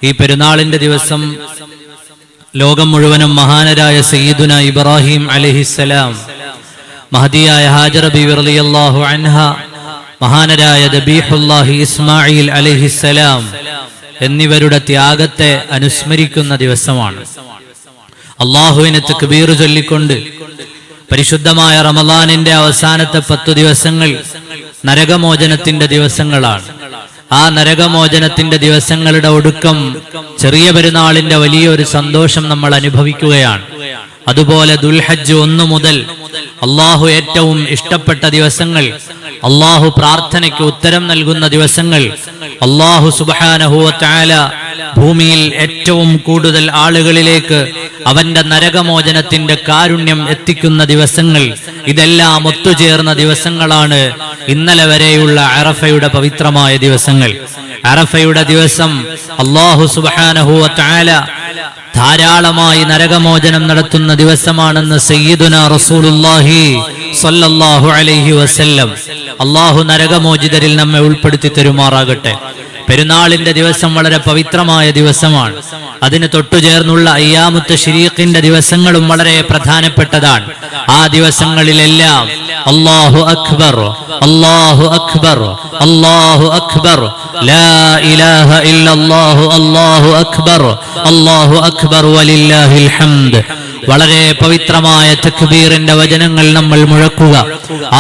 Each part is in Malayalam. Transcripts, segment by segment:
ഈ പെരുന്നാളിന്റെ ദിവസം ലോകം മുഴുവനും മഹാനരായ സയ്യിദുന ഇബ്രാഹിം അലൈഹിസ്സലാം, മഹദിയായ ഹാജറ ബീവി റളിയല്ലാഹു അൻഹ, മഹാനരായ ദബീഹുല്ലാഹി ഇസ്മായിൽ അലൈഹിസ്സലാം എന്നിവരുടെ ത്യാഗത്തെ അനുസ്മരിക്കുന്ന ദിവസമാണ്. അള്ളാഹുവിനെ തക്ബീർ ചൊല്ലിക്കൊണ്ട് പരിശുദ്ധമായ റമളാനിന്റെ അവസാനത്തെ 10 ദിവസങ്ങൾ നരകമോചനത്തിന്റെ ദിവസങ്ങളാണ്. ആ നരകമോചനത്തിന്റെ ദിവസങ്ങളുടെ ഒടുക്കം ചെറിയ പെരുന്നാളിന്റെ വലിയൊരു സന്തോഷം നമ്മൾ അനുഭവിക്കുകയാണ്. അതുപോലെ ദുൽഹജ്ജ് 1 മുതൽ അള്ളാഹു ഏറ്റവും ഇഷ്ടപ്പെട്ട ദിവസങ്ങൾ, അള്ളാഹു പ്രാർത്ഥനയ്ക്ക് ഉത്തരം നൽകുന്ന ദിവസങ്ങൾ, അള്ളാഹു സുബ്ഹാനഹു വ തആല ഭൂമിയിൽ ഏറ്റവും കൂടുതൽ ആളുകളിലേക്ക് അവന്റെ നരകമോചനത്തിന്റെ കാരുണ്യം എത്തിക്കുന്ന ദിവസങ്ങൾ, ഇതെല്ലാം ഒത്തുചേർന്ന ദിവസങ്ങളാണ് ഇന്നലെ വരെയുള്ള അറഫയുടെ പവിത്രമായ ദിവസങ്ങൾ. അറഫയുടെ ദിവസം അല്ലാഹു സുബ്ഹാനഹു വ തആല ധാരാളമായി നരകമോചനം നടത്തുന്ന ദിവസമാണെന്ന് സയ്യിദുനാ റസൂലുള്ളാഹി സ്വല്ലല്ലാഹു അലൈഹി വസല്ലം. അല്ലാഹു നരകമോചിതരിൽ നമ്മെ ഉൾപ്പെടുത്തി തരുമാറാകട്ടെ. പെരുന്നാളിന്റെ ദിവസം വളരെ പവിത്രമായ ദിവസമാണ്. അതിന് തൊട്ടുചേർന്നുള്ള അയ്യാമു തശ്രീഖിന്റെ ദിവസങ്ങളും വളരെ പ്രധാനപ്പെട്ടതാണ്. ആ ദിവസങ്ങളിലെല്ലാം അല്ലാഹു അക്ബർ, അല്ലാഹു അക്ബർ, അല്ലാഹു അക്ബർ, ലാ ഇലാഹ ഇല്ലല്ലാഹു, അല്ലാഹു അക്ബർ, അല്ലാഹു അക്ബർ വലില്ലാഹിൽ ഹംദ്. വളരെ പവിത്രമായ തക്ബീറിന്റെ വചനങ്ങൾ നമ്മൾ മുഴക്കുക.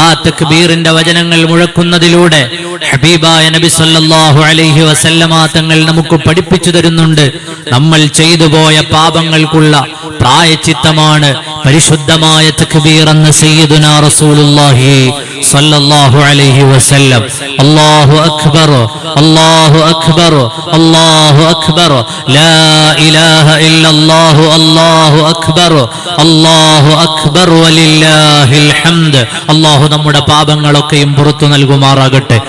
ആ തക്ബീറിന്റെ വചനങ്ങൾ മുഴക്കുന്നതിലൂടെ ഹബീബായ നബി സല്ലല്ലാഹു അലൈഹി വസല്ലമ തങ്ങൾ നമുക്ക് പഠിപ്പിച്ചു തരുന്നുണ്ട്, നമ്മൾ ചെയ്തു പോയ പാപങ്ങൾക്കുള്ള പ്രായശ്ചിത്തമാണ് പരിശുദ്ധമായ തക്ബീർ എന്ന് സയ്യിദുനാ റസൂലുള്ളാഹി സല്ലല്ലാഹു അലൈഹി വസല്ലം. അല്ലാഹു അക്ബർ, അല്ലാഹു അക്ബർ, അല്ലാഹു അക്ബർ, ലാ ഇലാഹ ഇല്ലല്ലാഹു, അല്ലാഹു അക്ബർ, അല്ലാഹു അക്ബർ വലില്ലാഹിൽ ഹംദ്. അല്ലാഹു നമ്മുടെ പാപങ്ങളൊക്കെയും പുറത്തു നൽകുമാറാകട്ടെ.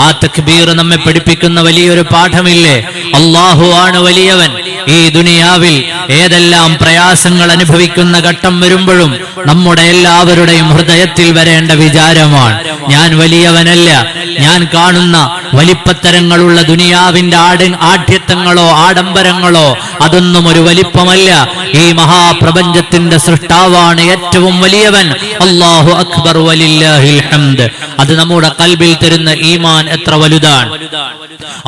ആ തക്ബീർ നമ്മെ പഠിപ്പിക്കുന്ന വലിയൊരു പാഠമില്ലേ? അല്ലാഹു ആണ് വലിയവൻ. ഈ ദുനിയാവിൽ ഏതെല്ലാം പ്രയാസങ്ങൾ അനുഭവിക്കുന്ന ഘട്ടം വരുമ്പോഴും നമ്മുടെ എല്ലാവരുടെയും ഹൃദയത്തിൽ വരേണ്ട വിചാരമാണ്, ഞാൻ വലിയവനല്ല. ഞാൻ കാണുന്ന വലിപ്പത്തരങ്ങളുള്ള ദുനിയാവിന്റെ ആഢ്യത്വങ്ങളോ ആഡംബരങ്ങളോ അതൊന്നും ഒരു വലിപ്പമല്ല. ഈ മഹാപ്രപഞ്ചത്തിന്റെ സൃഷ്ടാവാണ് ഏറ്റവും വലിയവൻ. അല്ലാഹു അക്ബർ വലില്ലാഹിൽ ഹംദ്. അത് നമ്മുടെ ഖൽബിൽ തരുന്ന ഈമാൻ എത്ര വലുതാണ്.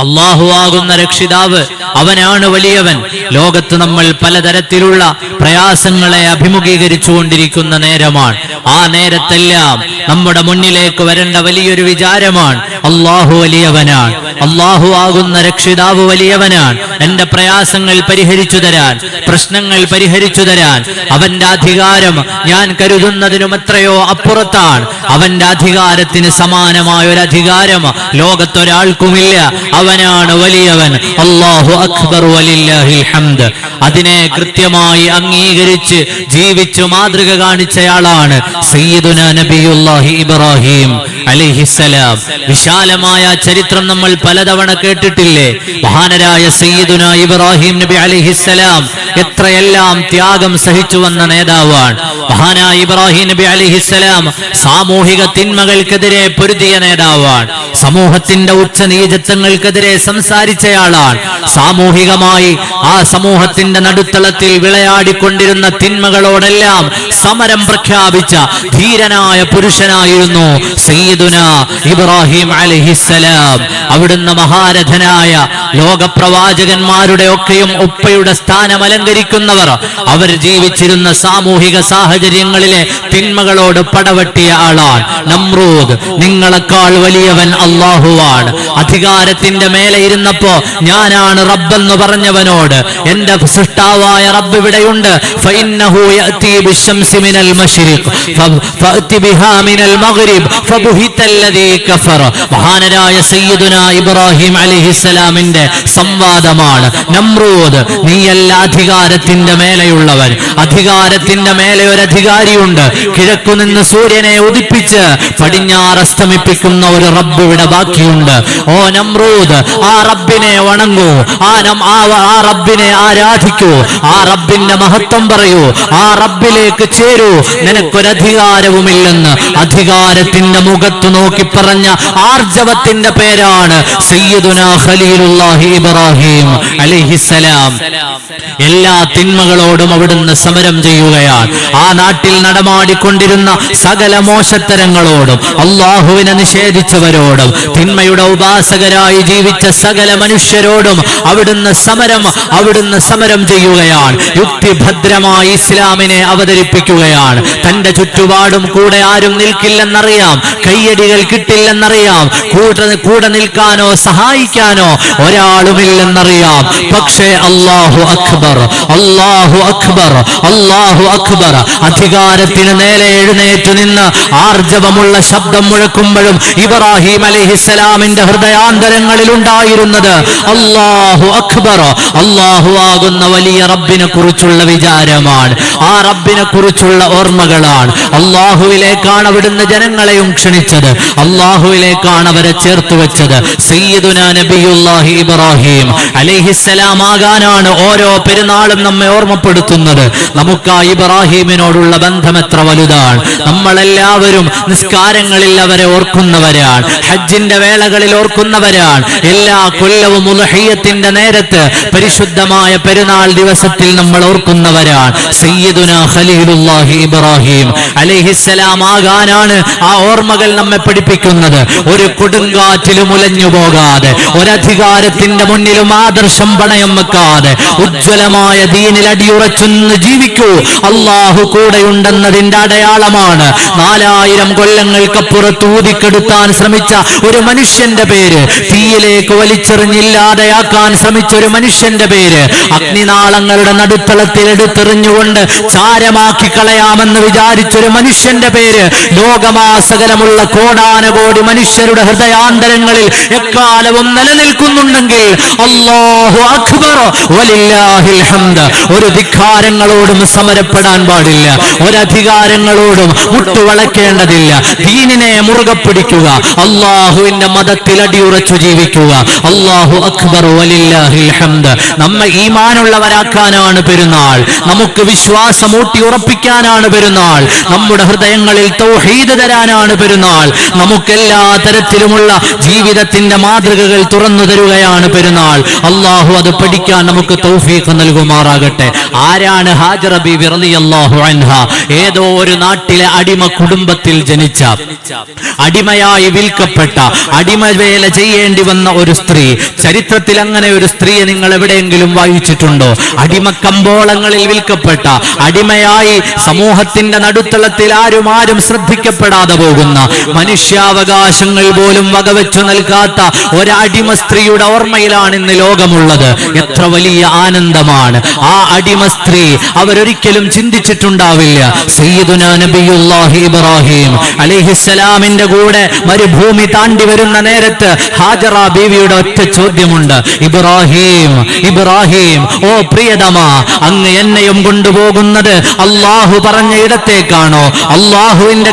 അല്ലാഹു ആകുന്ന രക്ഷിതാവ്, അവനാണ് വലിയവൻ. ലോകത്ത് നമ്മൾ പലതരത്തിലുള്ള പ്രയാസങ്ങളെ അഭിമുഖീകരിച്ചു കൊണ്ടിരിക്കുന്ന നേരമാണ്. ആ നേരത്തെല്ലാം നമ്മുടെ മുന്നിലേക്ക് വരേണ്ട വലിയൊരു വിചാരമാണ്, അല്ലാഹു വലിയവനാണ്, അല്ലാഹു ആകുന്ന രക്ഷിതാവ് വലിയവനാണ്. എന്റെ പ്രയാസങ്ങൾ പരിഹരിച്ചു തരാൻ, പ്രശ്നങ്ങൾ പരിഹരിച്ചു തരാൻ അവന്റെ അധികാരം ഞാൻ കരുതുന്നതിനും എത്രയോ അപ്പുറത്താണ്. അവന്റെ അധികാരത്തിന് സമാനമായ ഒരു അധികാരം ലോകത്തൊരാൾക്കുമില്ല. അവനാണ് വലിയവൻ. അല്ലാഹു അക്ബർ വലില്ലാഹിൽ ഹംദ്. അതിനെ കൃത്യമായി അംഗീകരിച്ച് ജീവിച്ചു മാതൃക കാണിച്ചയാളാണ് സയ്യിദുനാ നബിയുല്ലാഹി ഇബ്രാഹിം അലൈഹിസ്സലാം. വിശാലമായ ചരിത്രം നമ്മൾ പലതവണ കേട്ടിട്ടില്ലേ? മഹാനരായ സയ്യിദുനാ ഇബ്രാഹിം നബി അലൈഹിസ്സലാം എത്രയെല്ലാം ത്യാഗം സഹിച്ചു വന്ന നേതാവാണ്. മഹാനായ ഇബ്രാഹിം നബി അലൈഹിസ്സലാം സാമൂഹിക തിന്മകൾക്കെതിരെ പൊരുതിയ നേതാവാണ്. സമൂഹത്തിന്റെ ഉച്ചനീചത്വങ്ങൾക്കെതിരെ സംസാരിച്ചയാളാണ്. സാമൂഹികമായി ആ സമൂഹത്തിന്റെ നടുത്തളത്തിൽ വിളയാടിക്കൊണ്ടിരുന്ന തിന്മകളോടെല്ലാം സമരം പ്രഖ്യാപിച്ച ധീരനായ പുരുഷനായിരുന്നു സയ്യിദുനാ ഇബ്രാഹിം അലൈഹിസ്സലാം. അവിടുന്ന് മഹാരഥനായ ലോകപ്രവാചകന്മാരുടെ ഒക്കെയും ഉപ്പയുടെ സ്ഥാനം അലങ്കരിക്കുന്നവർ. അവർ ജീവിച്ചിരുന്ന സാമൂഹിക സാഹചര്യങ്ങളിലെ തിന്മകളോട് പടവെട്ടിയ ആളാണ് നമ്രൂദ്. നിങ്ങളെക്കാൾ വലിയവൻ അല്ലാഹുവാണ്. അധികാരത്തിന്റെ മേലെ ഇരുന്നപ്പോ ഞാനാണ് റബ്ബെന്ന് പറഞ്ഞവനോട് എന്റെ സൃഷ്ടാവായ റബ്ബ് ഇവിടെയുണ്ട്. ഫഇന്നഹു യഅതി ബിശ്ശംസി മിനൽ മശ്രിഖ് ഫഅതി ബിഹാ മിനൽ മഗ്രിബ് ഫബുഹിതല്ലദീ കഫറ. മഹാനരായ സയ്യിദുനാ ഇബ്രാഹിം അലൈഹിസ്സലാമിന്റെ സംവാദമാണ്. നമ്രൂദ്, നീയല്ല അധികാരത്തിന്റെ മേലെയുള്ളവൻ. അധികാരത്തിന്റെ മേലെ ഒരു അധികാരിയുണ്ട്. കിഴക്കുനിന്ന് സൂര്യനെ ഉദിപ്പിച്ച് പടിഞ്ഞാറ് അസ്തമിപ്പിക്കുന്ന ഒരു റബ്ബ് ഇവിടെ ബാക്കിയുണ്ട്. ഓ നമ്രൂദ്, ആ റബ്ബിനെ വണങ്ങൂ, ആ റബ്ബിനെ ആരാധിക്കൂ, ആ റബ്ബിന്റെ മഹത്വം പറയൂ, ആ റബ്ബിലേക്ക് ചേരൂ, നിനക്കൊരധികാരവുമില്ലെന്ന് അധികാരത്തിന്റെ മുഖത്തു നോക്കി പറഞ്ഞ ആർജവത്തിന്റെ പേരാണ് സയ്യിദുനാ ഖലീലുല്ലാഹി ഇബ്രാഹിം അലൈഹിസ്സലാം. എല്ലാ തിന്മകളോടും അവിടുന്ന് സമരം ചെയ്യുകയാണ്. ആ നാട്ടിൽ നടമാടിക്കൊണ്ടിരുന്ന സകല മോശത്തരങ്ങളോടും അള്ളാഹുവിനെ നിഷേധിച്ചവരോടും തിന്മയുടെ ഉപാസകരായി ജീവിച്ച സകല മനുഷ്യരോടും അവിടുന്ന് സമരം ചെയ്യുകയാണ്. യുക്തിഭദ്രമായി ഇസ്ലാമിനെ അവതരിപ്പിക്കുകയാണ്. തന്റെ ചുറ്റുപാടും കൂടെ ആരും നിൽക്കില്ലെന്നറിയാം, കയ്യടികൾ കിട്ടില്ലെന്നറിയാം, കൂടെ നിൽക്കാനോ സഹായിക്കാനോ ഒരാളുമില്ലെന്നറിയാം. പക്ഷേ അല്ലാഹു അക്ബർ, അല്ലാഹു അക്ബർ, അല്ലാഹു അക്ബർ. അധികാരത്തിന് നേരെ എഴുന്നേറ്റു നിന്ന് ആർജവമുള്ള ശബ്ദം മുഴക്കുമ്പോഴും ഇബ്രാഹിം അലൈഹിസ്സലാമിന്റെ ഹൃദയാന്തരങ്ങളിൽ ഉണ്ടായിരുന്നത് അല്ലാഹു അക്ബർ, അല്ലാഹു ആകുന്ന വലിയ റബ്ബിനെ കുറിച്ചുള്ള വിചാരമാണ്. ആ റബ്ബിനെ കുറിച്ചുള്ള ഓർമ്മകളാണ്. അല്ലാഹുവിലേക്കാണ് അവിടുന്ന് ജനങ്ങളെയും ക്ഷണിച്ചത്, അല്ലാഹുവിലേക്കാണ് അവരെ ചേർത്ത് വെച്ചത്. സയ്യിദുനാ നബിയുല്ലാഹി ഇബ്രാഹിം അലൈഹിസ്സലാം ആകാനാണ് ഓരോ പെരുന്നാളും നമ്മെ ഓർമ്മപ്പെടുത്തുന്നത്. നമുക്ക് ആ ഇബ്രാഹിമിനോടുള്ള ബന്ധം എത്ര വലുതാണ്. നമ്മളെല്ലാവരും നിസ്കാരങ്ങളിൽ അവരെ ഓർക്കുന്നവരാണ്, ഹജ്ജിന്റെ വേളകളിൽ ഓർക്കുന്നവരാണ്. എല്ലാ കൊല്ലവും ഉളുഹിയ്യത്തിന്റെ നേരത്ത് പരിശുദ്ധമായ പെരുന്നാൾ ദിവസത്തിൽ നമ്മൾ ഓർക്കുന്നവരാണ്. സയ്യിദുനാ ഖലീലുല്ലാഹി ഇബ്രാഹിം അലൈഹിസ്സലാം ആകാനാണ് ആ ഓർമ്മകൾ നമ്മെ പഠിപ്പിക്കുന്നത്. ഒരു കൊടുങ്കാറ്റിലും ഉലഞ്ഞു പോകാതെ, ഒരധികാരത്തിന്റെ മുന്നിലും ആദർശം പണയം വെക്കാതെ ഉജ്ജ്വലമായ ദീനിൽ അടിയുറച്ചൊന്ന് ജീവിക്കൂ. അള്ളാഹു കൂടെയുണ്ടെന്നതിന്റെ അടയാളമാണ് 4000 കൊല്ലങ്ങൾക്കപ്പുറത്ത് ഊതിക്കെടുത്താൻ ശ്രമിച്ച ഒരു മനുഷ്യന്റെ പേര്, തീയിലേക്ക് വലിച്ചെറിഞ്ഞില്ലാതെയാക്കാൻ ശ്രമിച്ച ഒരു മനുഷ്യന്റെ പേര്, അഗ്നിനാളങ്ങളുടെ നടുത്തളത്തിൽ എടുത്തെറിഞ്ഞുകൊണ്ട് ചാരമാക്കി കളയാമെന്ന് വിചാരിച്ചൊരു മനുഷ്യന്റെ പേര്, ലോകമാസകലമുള്ള കോടാനകോടി മനുഷ്യരുടെ ഹൃദയാന്തരങ്ങളിൽ എക്കാലവും നിലനിൽക്കുന്നുണ്ടെങ്കിൽ അല്ലാഹു അക്ബർ വലില്ലാഹിൽ ഹംദ്. ഒരു ധിക്കാരങ്ങളോടും സമരപ്പെടാൻ പാടില്ല, ഒരധികാരങ്ങളോടും മുട്ടുവളക്കേണ്ടതില്ല. ദീനിനെ മുറുകെ പിടിക്കുക, അള്ളാഹുവിന്റെ മതത്തിൽ അടിയുറച്ചു ജീവിക്കുക. അല്ലാഹു അക്ബർ വലില്ലാഹിൽ ഹംദ്. നമ്മെ ഈമാനുള്ളവരാക്കാനാണ് പെരുന്നാൾ, നമുക്ക് വിശ്വാസം ഊട്ടി ഉറപ്പിക്കാനാണ് പെരുന്നാൾ, നമ്മുടെ ഹൃദയങ്ങളിൽ തൗഹീദ് തരാനാണ് പെരുന്നാൾ, നമുക്കെല്ലാ തരത്തിലുമുള്ള ജീവിതത്തിന്റെ മാതൃകകൾ തുറന്നു തരുകയാണ് പെരുന്നാൾ. അള്ളാഹു അത് പഠിക്കാൻ നമുക്ക് തൗഫീഖ് നൽകുമാറാകട്ടെ. ആരാണ് ഹാജറ ബീവി റളിയല്ലാഹു അൻഹ? ഏതോ ഒരു നാട്ടിലെ അടിമ കുടുംബത്തിൽ ജനിച്ച, അടിമയായി വിൽക്കപ്പെട്ട, അടിമവേല ചെയ്യേണ്ടി വന്ന ഒരു സ്ത്രീ. ചരിത്രത്തിൽ അങ്ങനെ ഒരു സ്ത്രീയെ നിങ്ങൾ എവിടെയെങ്കിലും വായിച്ചിട്ടുണ്ടോ? അടിമക്കമ്പോളങ്ങളിൽ വിൽക്കപ്പെട്ട, അടിമയായി സമൂഹത്തിന്റെ നടുത്തളത്തിൽ ആരും ശ്രദ്ധിക്കപ്പെടാതെ പോകുന്ന, മനുഷ്യാവകാശങ്ങൾ പോലും വകവെച്ചു നൽകാത്ത ഒരടിമ സ്ത്രീയുടെ ഓർമ്മയിലാണ് ഇന്ന് ലോകമുള്ളത്. എത്ര വലിയ ആനന്ദമാണ്! ആ അടിമ സ്ത്രീ അവരൊരിക്കലും ചിന്തിച്ചിട്ടുണ്ടാവില്ല. സയ്യിദുനാ നബിയുല്ലാഹി ഇബ്രാഹിം അലൈഹിസ്സലാമിന്റെ കൂടെ മരുഭൂമി താണ്ടി വരുന്ന നേരത്ത് ഹാജറ ബീവിയുടെ ഒറ്റ ചോദ്യമുണ്ട്: ഇബ്രാഹിം, ഇബ്രാഹിം, ഓ പ്രിയതമാ, അങ്ങ് എന്നെയും കൊണ്ടുപോകുന്നത് അള്ളാഹു പറഞ്ഞ ഇടത്തേക്കാണോ? അള്ളാഹുവിന്റെ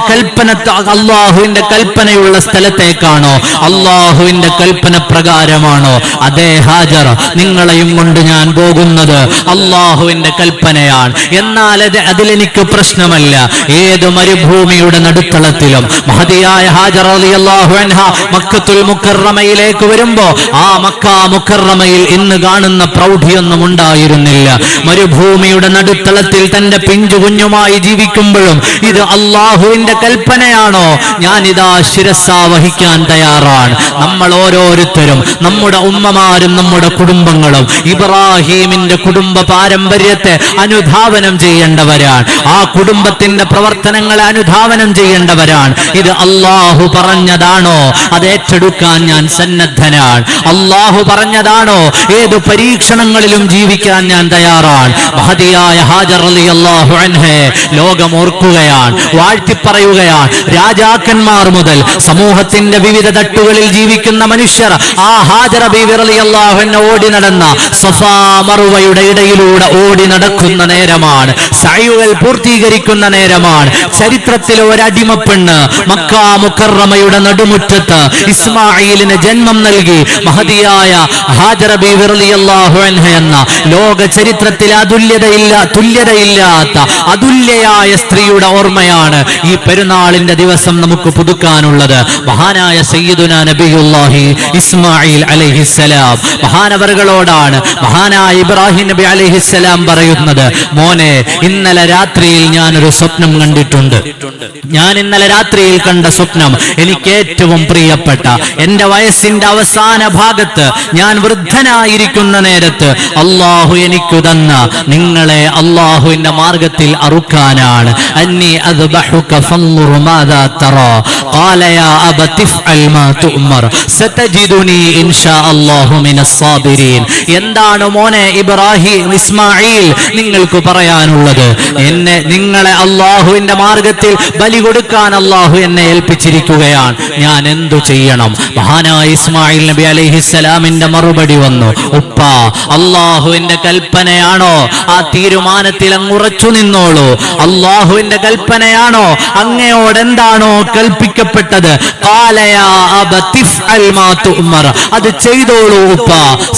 കൽപ്പനയുള്ള സ്ഥലത്തേക്കാണോ? അള്ളാഹുവിന്റെ കൽപ്പന പ്രകാരമാണോ? അതേ ഹാജർ, നിങ്ങളെയും കൊണ്ട് ഞാൻ പോകുന്നത് അള്ളാഹുവിന്റെ കൽപ്പനയാണ്. എന്നാൽ അതിലെനിക്ക് പ്രശ്നമല്ല. ഏത് മരുഭൂമിയുടെ നടുത്തളത്തിലും മഹദിയായ ഹാജർ റളിയല്ലാഹു അൻഹ മക്കത്തുൽ മുക്കറമയിലേക്ക് വരുമ്പോ ആ മക്ക മുക്കറമയിൽ ഇന്ന് കാണുന്ന പ്രൗഢിയൊന്നും ഉണ്ടായിരുന്നില്ല. മരുഭൂമിയുടെ നടുത്തളത്തിൽ തന്റെ പിഞ്ചു കുഞ്ഞുമായി ജീവിക്കുമ്പോഴും ഇത് അള്ളാഹുവിന്റെ കൽപ്പനയാണോ? ഞാനിതാ ശിരസാ വഹിക്കാൻ തയ്യാറാണ്. നമ്മൾ ഓരോരുത്തരും, നമ്മുടെ ഉമ്മമാരും നമ്മുടെ കുടുംബങ്ങളും ഇബ്രാഹീമിന്റെ കുടുംബ പാരമ്പര്യത്തെ അനുധാവനം ചെയ്യേണ്ടവരാണ്. ആ കുടുംബത്തിന്റെ പ്രവർത്തനങ്ങളെ അനുധാവനം ചെയ്യേണ്ടവരാണ്. ഇത് അള്ളാഹു പറഞ്ഞതാണോ? അത് ഏറ്റെടുക്കാൻ ഞാൻ സന്നദ്ധനാണ്. അള്ളാഹു പറഞ്ഞതാണോ? ഏതു പരീക്ഷണങ്ങളിലും ജീവിക്കാൻ ഞാൻ തയ്യാറാണ്. മഹദിയായ ഹാജർ റളിയല്ലാഹു അൻഹയെ ലോകം ഓർക്കുകയാണ്, വാഴ്ത്തിപ്പറയുകയാണ്. രാജാക്കന്മാർ മുതൽ സമൂഹത്തിന്റെ വിവിധ തട്ടുകളിൽ ജീവിക്കുന്ന മനുഷ്യർ ആ ഹാജറ ബീവി റളിയല്ലാഹു അൻഹ ഓടി നടന്ന സഫാ മറുവയുടെ ഇടയിലൂടെ ഓടി നടക്കുന്ന നേരമാണ്, സഅയുകൾ പൂർത്തീകരിക്കുന്ന നേരമാണ്. ചരിത്രത്തിലെ ഒരടിമപ്പെണ്ണ് മക്ക മുക്കറമയുടെ നടുമുറ്റത്ത് ഇസ്മാഈലിന് ജന്മം നൽകി മഹദിയായ ഹാജറ ബീവി റളിയല്ലാഹു അൻഹ എന്ന ലോക ചരിത്രത്തിലെ തുല്യതയില്ലാത്ത അതുല്യയായ സ്ത്രീയുടെ ഓർമ്മയാണ് ഈ പെരുന്നാളിന്റെ ദിവസം നമുക്ക് പുതുക്കാനുള്ളത്. മഹാനായ സയ്യിദുനാ നബിയുല്ലാഹി ഇസ്മായിൽ അലൈഹിസ്സലാം മഹാനവറുകളോടാണ് മഹാനായ ഇബ്രാഹിം നബി അലൈഹിസ്സലാം പറയുന്നത്, മോനെ, ഇന്നലെ രാത്രിയിൽ ഞാനൊരു സ്വപ്നം കണ്ടിട്ടുണ്ട്. ഞാൻ ഇന്നലെ രാത്രിയിൽ കണ്ട സ്വപ്നം എനിക്ക് ഏറ്റവും പ്രിയപ്പെട്ട, എന്റെ വയസ്സിന്റെ അവസാന ഭാഗത്ത് ഞാൻ വൃദ്ധനായിരിക്കുന്ന നേരത്ത് അല്ലാഹു എനിക്കു തന്ന നിങ്ങളെ അല്ലാഹുവിന്റെ മാർഗത്തിൽ അറുക്കാനാണ്. അന്നി അദ്ബഹുക ഫൻദുർ മാദാ തറാ ഖാല യാ അബതി ഫഅൽ മാ തുഅ്മർ സതജിദുനി ഇൻഷാ അല്ലാഹു മിനസ് സാബിരീൻ. എന്താണ് മോനെ ഇബ്രാഹിം ഇസ്മായിൽ നിങ്ങൾക്ക് പറയാനുള്ളത്? നിങ്ങളെ അല്ലാഹുവിന്റെ മാർഗത്തിൽ ബലി കൊടുക്കാൻ അല്ലാഹു എന്നെ ഏൽപ്പിച്ചിരിക്കുകയാണ്, ഞാൻ എന്തു ചെയ്യണം? മഹാനായ ഇസ്മായിൽ നബി അലൈഹിസ്സലാമിന്റെ മറുപടി വന്നു, ഉപ്പ, അല്ലാഹുവിന്റെ കൽപ്പനയാണോ ആ തീരുമാനത്തിൽ അങ്ങ് ഉറച്ചു നിന്നോളൂ. അല്ലാഹുവിന്റെ കൽപ്പനയാണോ, അങ്ങയോട് എന്താണോ കൽപ്പിക്കപ്പെട്ടത്, ഖാല യാ അബതി ഫഅൽ മാ തുഅ്മർ, അത് ചെയ്തോളൂ ഉപ്പ.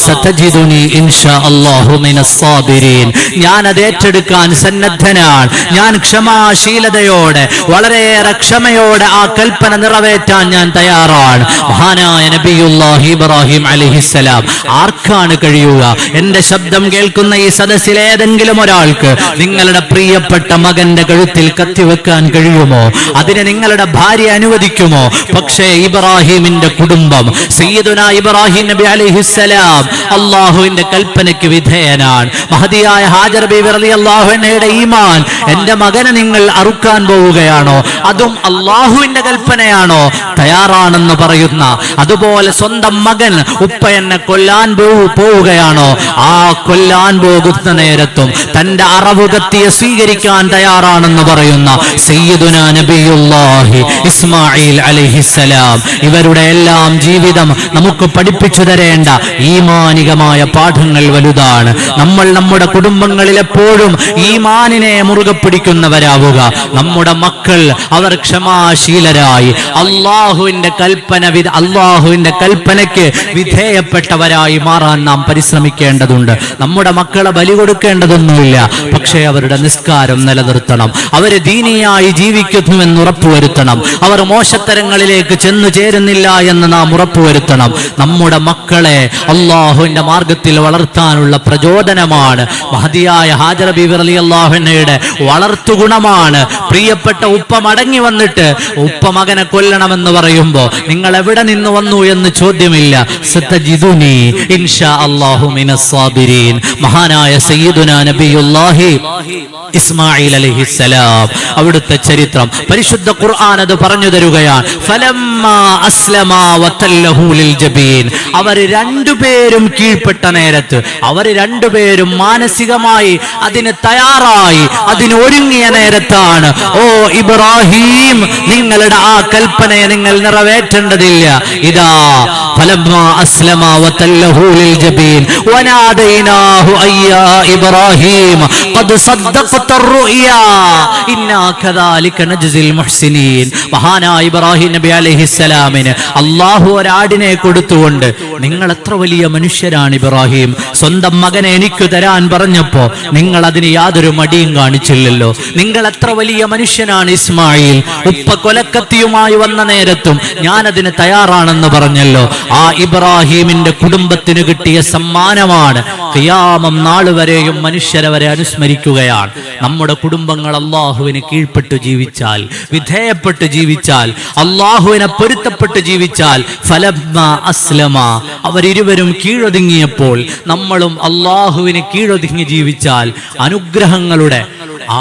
സതജിദുനി ഇൻഷാ അല്ലാഹു മിനസ് സാബിരീൻ, ഞാൻ അത് ഏറ്റെടുക്കാൻ സന്നദ്ധനാണ്. ഞാൻ ക്ഷമാശീലതയോടെ വളരെയേറെ ക്ഷമയോടെ ആ കൽപ്പന നിറവേറ്റാൻ ഞാൻ തയ്യാറാണ്. മഹാനായ നബിയുല്ലാഹി ഇബ്രാഹിം അലൈഹിസ്സലാം. ആർക്കാണ് കഴിയുക? എന്റെ ശബ്ദം കേൾക്കുന്ന ഈ സദസ്സിൽ ഏതെങ്കിലും ഒരാൾക്ക് നിങ്ങളുടെ പ്രിയപ്പെട്ട മകന്റെ കഴുത്തിൽ കത്തിവെക്കാൻ കഴിയുമോ? അതിന് നിങ്ങളുടെ ഭാര്യ അനുവദിക്കുമോ? പക്ഷേ ഇബ്രാഹിമിന്റെ കുടുംബം, സയ്യിദുനാ ഇബ്രാഹിം നബി അലൈഹിസ്സലാം അല്ലാഹുവിന്റെ കൽപ്പനയ്ക്ക് വിധേയനാണ്. മഹദിയായ ഹാജർ ബീവി റളിയല്ലാഹു അൻഹയുടെ ഈമാൻ, എന്റെ മകനെ നിങ്ങൾ അറുക്കാൻ പോവുകയാണോ, അതും അല്ലാഹുവിന്റെ കൽപ്പനയാണോ, തയ്യാറാണെന്ന് പറയുന്ന, അതുപോലെ സ്വന്തം മകൻ ഉപ്പ എന്നെ കൊല്ലാൻ പോവുകയാണോ, ആ കൊല്ലാൻ പോകുന്ന നേരത്തും തന്റെ അറവ് കത്തിയെ സ്വീകരിക്കാൻ തയ്യാറാണെന്ന് പറയുന്ന സയ്യിദുനാ നബിയുല്ലാഹി ഇസ്മായിൽ അലൈഹിസ്സലാം. ഇവരുടെ എല്ലാം ജീവിതം നമുക്ക് പഠിപ്പിച്ചു തരേണ്ട ഈമാനികമായ പാഠങ്ങൾ വലുതാണ്. നമ്മൾ നമ്മുടെ കുടുംബങ്ങളിൽ എപ്പോഴും ഈമാനിനെ മുറുകെ പിടിക്കുന്നവരാവുക. നമ്മുടെ മക്കൾ അവർ ക്ഷമാശീലരായി അല്ലാഹുവിന്റെ കൽപ്പനയ്ക്ക് വിധേയപ്പെട്ടവരായി മാറാൻ നാം പരിശ്രമിക്കേണ്ടതുണ്ട്. നമ്മുടെ മക്കളെ ബലി കൊടുക്കേണ്ടതൊന്നുമില്ല, പക്ഷേ അവരുടെ നിസ്കാരം നിലനിർത്തണം, അവര് ദീനിയായി ജീവിക്കുന്നുവെന്ന് ഉറപ്പുവരുത്തണം, അവർ മോശത്തരങ്ങളിലേക്ക് ചെന്നു ചേരുന്നില്ല എന്ന് നാം ഉറപ്പുവരുത്തണം. നമ്മുടെ മക്കളെ അല്ലാഹുവിന്റെ മാർഗത്തിൽ വളർത്താനുള്ള പ്രചോദനമാണ് മഹദിയായ ഹാജർ ബീവി റളിയല്ലാഹു അൻഹയുടെ വളർത്തുഗുണമാണ്. പ്രിയപ്പെട്ട ഉപ്പ മടങ്ങി വന്നിട്ട് ഉപ്പ മകനെ കൊല്ലണമെന്ന് പറയുമ്പോ നിങ്ങൾ എവിടെ നിന്ന് വന്നു എന്ന് ചോദ്യമില്ല. സതജിദുനി ഇൻഷാ അല്ലാഹു മിനസ് സാബിരീൻ. മഹാനായ സയ്യിദുനാ നബിയുല്ലാഹി ഇസ്മായിൽ അലൈഹിസ്സലാം, അവിടുത്തെ ചരിത്രം പരിശുദ്ധ ഖുർആൻ അത് പറഞ്ഞു തരുകയാണ്. ഫലമ്മാ അസ്ലമാ വതല്ലഹു ലിൽ ജബീൻ, അവർ രണ്ടുപേരും കീഴ്പ്പെട്ട നേരത്ത്, അവർ രണ്ടുപേരും മാനസികമായി അതിന് തയ്യാറായി, അതിന് ഒരുങ്ങിയ നേരത്താണ്, ഓ ഇബ്രാഹിം, നിങ്ങളുടെ ആ കൽപ്പനയെ നിങ്ങൾ നിറവേറ്റേണ്ടതില്ല. ഇതാ ഫലമ്മാ അസ്ലമാ വതല്ലഹു ലിൽ ജബീൻ വനാദൈനാഹു അയ്യാ ഇബ്രാഹിം ഖദ് സദ്ദഖത الرؤيا ഇന്നാ കദാലിക നജ്സിൽ മുഹ്സിനീൻ. മഹാനായ ഇബ്രാഹിം നബി അലൈഹിസ്സലാമിന് അല്ലാഹു ഒരാടിനെ കൊടുത്തുകൊണ്ട്, നിങ്ങൾ എത്ര വലിയ മനുഷ്യരാണ് ഇബ്രാഹിം, സ്വന്തം മകനെ എനിക്ക് തരാൻ പറഞ്ഞപ്പോ നിങ്ങൾ അതിന് യാതൊരു മടിയും കാണിച്ചില്ലല്ലോ. നിങ്ങൾ എത്ര വലിയ മനുഷ്യനാണ് ഇസ്മായിൽ, ഉപ്പ കൊലക്കത്തിയുമായി വന്ന നേരത്തും ഞാൻ അതിന് തയ്യാറാണെന്ന് പറഞ്ഞല്ലോ. ആ ഇബ്രാഹിമിന്റെ കുടുംബത്തിന് കിട്ടിയ സമ്മാനമാണ്. ഖിയാമം നാൾ വരെയും മനുഷ്യരെ വരെ അനുസ്മരിക്കുകയാണ്. നമ്മുടെ കുടുംബങ്ങൾ അല്ലാഹുവിന് കീഴ്പ്പെട്ട് ജീവിച്ചാൽ, വിധേയപ്പെട്ട് ജീവിച്ചാൽ, അല്ലാഹുവിനെ പൊരുത്തപ്പെട്ട് ജീവിച്ചാൽ, ഫലമ്മാ അസ്ലമ, അവരിരുവരും കീഴൊതുങ്ങിയപ്പോൾ നമ്മളും അല്ലാഹുവിന് കീഴൊതുങ്ങി ജീവിച്ചാൽ അനുഗ്രഹങ്ങളുടെ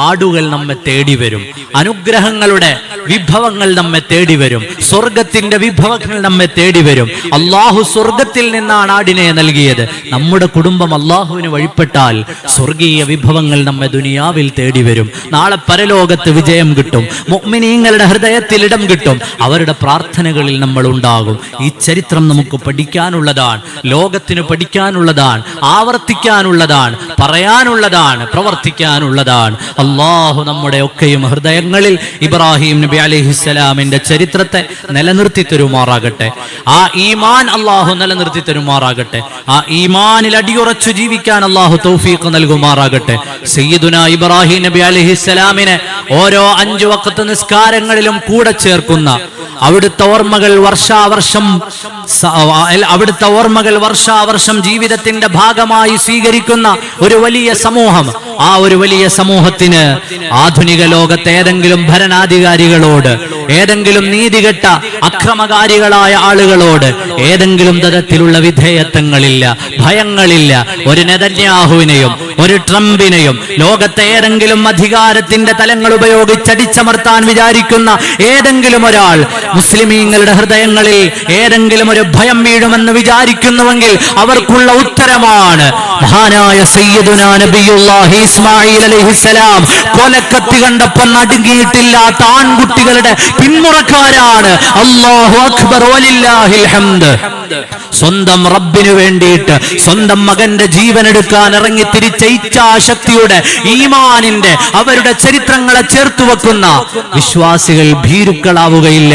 ആടുകൾ നമ്മെ തേടി വരും, അനുഗ്രഹങ്ങളുടെ വിഭവങ്ങൾ നമ്മെ തേടി വരും, സ്വർഗത്തിന്റെ വിഭവങ്ങൾ നമ്മെ തേടി വരും. അല്ലാഹു സ്വർഗത്തിൽ നിന്നാണ് ആടിനെ നൽകിയത്. നമ്മുടെ കുടുംബം അല്ലാഹുവിന് വഴിപ്പെട്ടാൽ സ്വർഗീയ വിഭവങ്ങൾ നമ്മെ ദുനിയാവിൽ തേടി വരും. നാളെ പരലോകത്ത് വിജയം കിട്ടും, മുഅ്മിനീങ്ങളുടെ ഹൃദയത്തിൽ ഇടം കിട്ടും, അവരുടെ പ്രാർത്ഥനകളിൽ നമ്മൾ ഉണ്ടാകും. ഈ ചരിത്രം നമുക്ക് പഠിക്കാനുള്ളതാണ്, ലോകത്തിന് പഠിക്കാനുള്ളതാണ്, ആവർത്തിക്കാനുള്ളതാണ്, പറയാനുള്ളതാണ്, പ്രവർത്തിക്കാനുള്ളതാണ്. അള്ളാഹു നമ്മുടെ ഒക്കെയും ഹൃദയങ്ങളിൽ ഇബ്രാഹിം നബി അലൈഹിസ്സലാമിന്റെ ചരിത്രത്തെ നിലനിർത്തി തരുമാറാകട്ടെ. ആ ഈമാൻ അള്ളാഹു നിലനിർത്തി തരുമാറാകട്ടെ. ആ ഈമാനിൽ അടിയുറച്ചു ജീവിക്കാൻ അള്ളാഹു തൗഫീഖ് നൽകുമാറാകട്ടെ. സയ്യിദുനാ ഇബ്രാഹിം നബി അലൈഹിസ്സലാമിനെ ഓരോ 5 വഖത്ത് നിസ്കാരങ്ങളിലും കൂടെ ചേർക്കുന്ന, അവിടുത്തെ ഓർമ്മകൾ വർഷാവർഷം ജീവിതത്തിന്റെ ഭാഗമായി സ്വീകരിക്കുന്ന ഒരു വലിയ സമൂഹം. ആ ഒരു വലിയ സമൂഹത്തിന് ആധുനിക ലോകത്തെ ഏതെങ്കിലും ഭരണാധികാരികളോട്, ഏതെങ്കിലും നീതികെട്ട അക്രമകാരികളായ ആളുകളോട് ഏതെങ്കിലും തരത്തിലുള്ള വിധേയത്വങ്ങളില്ല, ഭയങ്ങളില്ല. ഒരു നെതന്യാഹുവിനെയും ഒരു ട്രംപിനെയും, ലോകത്തെ ഏതെങ്കിലും അധികാരത്തിന്റെ തലങ്ങൾ ഉപയോഗിച്ച് അടിച്ചമർത്താൻ വിചാരിക്കുന്ന ഏതെങ്കിലും ഒരാൾ മുസ്ലിമീങ്ങളുടെ ഹൃദയങ്ങളിൽ ഏതെങ്കിലും ഒരു ഭയം വീഴുമെന്ന് വിചാരിക്കുന്നുവെങ്കിൽ അവർക്കുള്ള ഉത്തരമാണ് മഹാനായ സയ്യിദുനാ നബിയുല്ലാഹി ഇസ്മാഈൽ അലൈഹിസ്സലാം. കൊലക്കത്തി കണ്ടപ്പോൾ നടുങ്ങിയിട്ടില്ലാത്ത ആൺകുട്ടികളുടെ പിന്മുറക്കാരാണ്. അല്ലാഹു അക്ബർ വലില്ലാഹിൽ ഹംദ്. സ്വന്തം റബ്ബിനു വേണ്ടിയിട്ട് സ്വന്തം മകന്റെ ജീവൻ എടുക്കാൻ ഇറങ്ങി തിരിച്ച ഇച്ഛാശക്തിയുടെ, ഈമാനിന്റെ, അവരുടെ ചരിത്രങ്ങളെ ചേർത്തു വെക്കുന്ന വിശ്വാസികൾ ഭീരുക്കളാവുകയില്ല,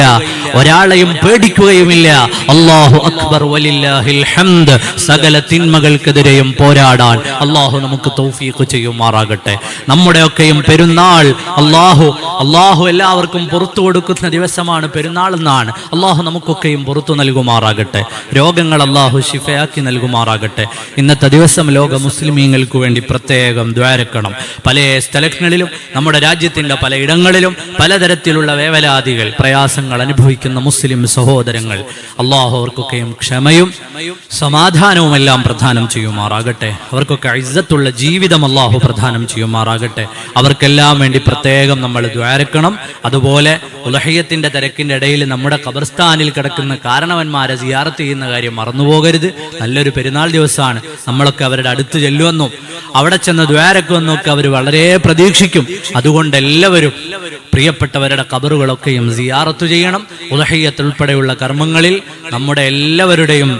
ഒരാളെയും പേടിക്കുകയുമില്ല. അല്ലാഹു അക്ബർ വലില്ലാഹിൽ ഹംദ്. സകല തിന്മകൾക്കെതിരെയും പോരാടാൻ അല്ലാഹു നമുക്ക് തൗഫീഖ് ചെയ്യുമാറാകട്ടെ. നമ്മുടെയൊക്കെയും പെരുന്നാൾ അല്ലാഹു എല്ലാവർക്കും പുറത്തു കൊടുക്കുന്ന ദിവസമാണ് പെരുന്നാൾ എന്നാണ്. അല്ലാഹു നമുക്കൊക്കെയും പുറത്തു നൽകുമാറാകട്ടെ. രോഗങ്ങൾ അല്ലാഹു ശിഫയാക്കി നൽകുമാറാകട്ടെ. ഇന്നത്തെ ദിവസം ലോക മുസ്ലിമീങ്ങൾക്ക് വേണ്ടി പ്രത്യേകം ദ്വാരക്കണം. പല സ്ഥലങ്ങളിലും, നമ്മുടെ രാജ്യത്തിന്റെ പലയിടങ്ങളിലും പലതരത്തിലുള്ള വേവലാതികൾ, പ്രയാസങ്ങൾ അനുഭവിക്കുന്ന മുസ്ലിം സഹോദരങ്ങൾ, അല്ലാഹു അവർക്കൊക്കെയും ക്ഷമയും സമാധാനവും എല്ലാം പ്രദാനം ചെയ്യുമാറാകട്ടെ. അവർക്കൊക്കെ ഇസ്സത്തുള്ള ജീവിതം അല്ലാഹു പ്രദാനം ചെയ്യുമാറാകട്ടെ. അവർക്കെല്ലാം വേണ്ടി പ്രത്യേകം നമ്മൾ ദ്വാരക്കണം. അതുപോലെ ഉലഹിയത്തിന്റെ തിരക്കിന്റെ ഇടയിൽ നമ്മുടെ ഖബർസ്ഥാനിൽ കിടക്കുന്ന കാരണവന്മാരെ സിയാറത്ത് ചെയ്യുന്ന കാര്യം മറന്നുപോകരുത്. നല്ലൊരു പെരുന്നാൾ ദിവസമാണ്. നമ്മളൊക്കെ അവരുടെ അടുത്ത് ചെല്ലുമെന്നും അവിടെ ചെന്ന് ദ്വാരക്കുമെന്നും ഒക്കെ അവർ വളരെ പ്രതീക്ഷിക്കും. അതുകൊണ്ട് എല്ലാവരും പ്രിയപ്പെട്ടവരുടെ ഖബറുകളൊക്കെയും സിയാറത്ത് ചെയ്യണം. ഉലഹിയത്ത് ഉൾപ്പെടെയുള്ള കർമ്മങ്ങളിൽ നമ്മുടെ എല്ലാവരുടെയും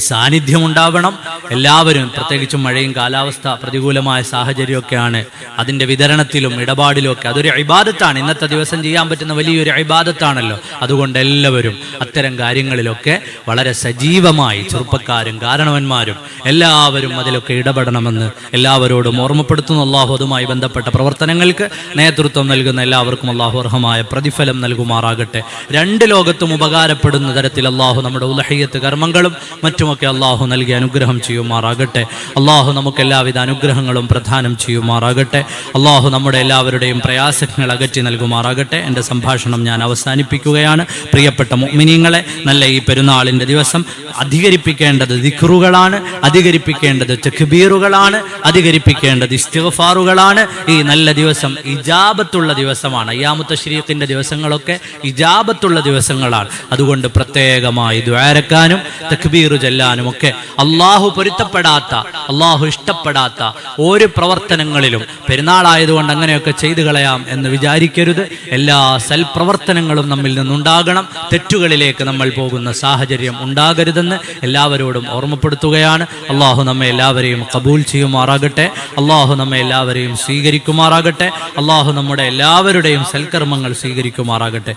സാന്നിധ്യം ഉണ്ടാവണം. എല്ലാവരും, പ്രത്യേകിച്ചും മഴയും കാലാവസ്ഥ പ്രതികൂലമായ സാഹചര്യമൊക്കെയാണ്, അതിൻ്റെ വിതരണത്തിലും ഇടപാടിലും ഒക്കെ അതൊരു ഇബാദത്താണ്. ഇന്നത്തെ ദിവസം ചെയ്യാൻ പറ്റുന്ന വലിയൊരു ഇബാദത്താണല്ലോ. അതുകൊണ്ട് എല്ലാവരും അത്തരം കാര്യങ്ങളിലൊക്കെ വളരെ സജീവമായി, ചെറുപ്പക്കാരും കാരണവന്മാരും എല്ലാവരും അതിലൊക്കെ ഇടപെടണമെന്ന് എല്ലാവരോടും ഓർമ്മപ്പെടുത്തുന്നു. അല്ലാഹു അതുമായി ബന്ധപ്പെട്ട പ്രവർത്തനങ്ങൾക്ക് നേതൃത്വം നൽകുന്ന എല്ലാവർക്കും അല്ലാഹു അർഹമായ പ്രതിഫലം നൽകുമാറാകട്ടെ. 2 ലോകത്തും ഉപകാരപ്പെടുന്ന തരത്തിൽ അല്ലാഹു നമ്മുടെ ഉലഹിയത്ത് കർമ്മങ്ങളും മറ്റുമൊക്കെ അല്ലാഹു നൽകി അനുഗ്രഹം ചെയ്യുമാറാകട്ടെ. അല്ലാഹു നമുക്ക് എല്ലാവിധ അനുഗ്രഹങ്ങളും പ്രദാനം ചെയ്യുമാറാകട്ടെ. അല്ലാഹു നമ്മുടെ എല്ലാവരുടെയും പ്രയാസങ്ങൾ അകറ്റി നൽകുമാറാകട്ടെ. എൻ്റെ സംഭാഷണം ഞാൻ അവസാനിപ്പിക്കുകയാണ്. പ്രിയപ്പെട്ട മുഅ്മിനീങ്ങളെ, നല്ല ഈ പെരുന്നാളിൻ്റെ ദിവസം അധികരിപ്പിക്കേണ്ടത് ദിക്റുകളാണ്, അധികരിപ്പിക്കേണ്ടത് തക്ബീറുകളാണ്, അധികരിപ്പിക്കേണ്ടത് ഇസ്തിഗ്ഫാറുകളാണ്. ഈ നല്ല ദിവസം ഇജാബത്തുള്ള ദിവസമാണ്. അയ്യാമു തശ്രീഖിന്റെ ദിവസങ്ങളൊക്കെ ഇജാബത്തുള്ള ദിവസങ്ങളാണ്. അതുകൊണ്ട് പ്രത്യേകമായി ദുആരക്കാനും തക്ബീർ ചെല്ലാനും ഒക്കെ അല്ലാഹു പൊരുത്തപ്പെടാത്ത, അല്ലാഹു ഇഷ്ടപ്പെടാത്ത ഒരു പ്രവർത്തനങ്ങളിലും പെരുന്നാളായതുകൊണ്ട് അങ്ങനെയൊക്കെ ചെയ്തു കളയാം എന്ന് വിചാരിക്കരുത്. എല്ലാ സൽപ്രവർത്തനങ്ങളും നമ്മിൽ നിന്നുണ്ടാകണം. തെറ്റുകളിലേക്ക് നമ്മൾ പോകുന്ന സാഹചര്യം ഉണ്ടാകരുതെന്ന് എല്ലാവരോടും ഓർമ്മപ്പെടുത്തുകയാണ്. അല്ലാഹു നമ്മെ എല്ലാവരെയും കബൂൽ ചെയ്യുമാറാകട്ടെ. അല്ലാഹു നമ്മെ എല്ലാവരെയും സ്വീകരിക്കുമാറാകട്ടെ. അല്ലാഹു നമ്മുടെ എല്ലാവരുടെയും സൽക്കർമ്മങ്ങൾ സ്വീകരിക്കുമാറാകട്ടെ.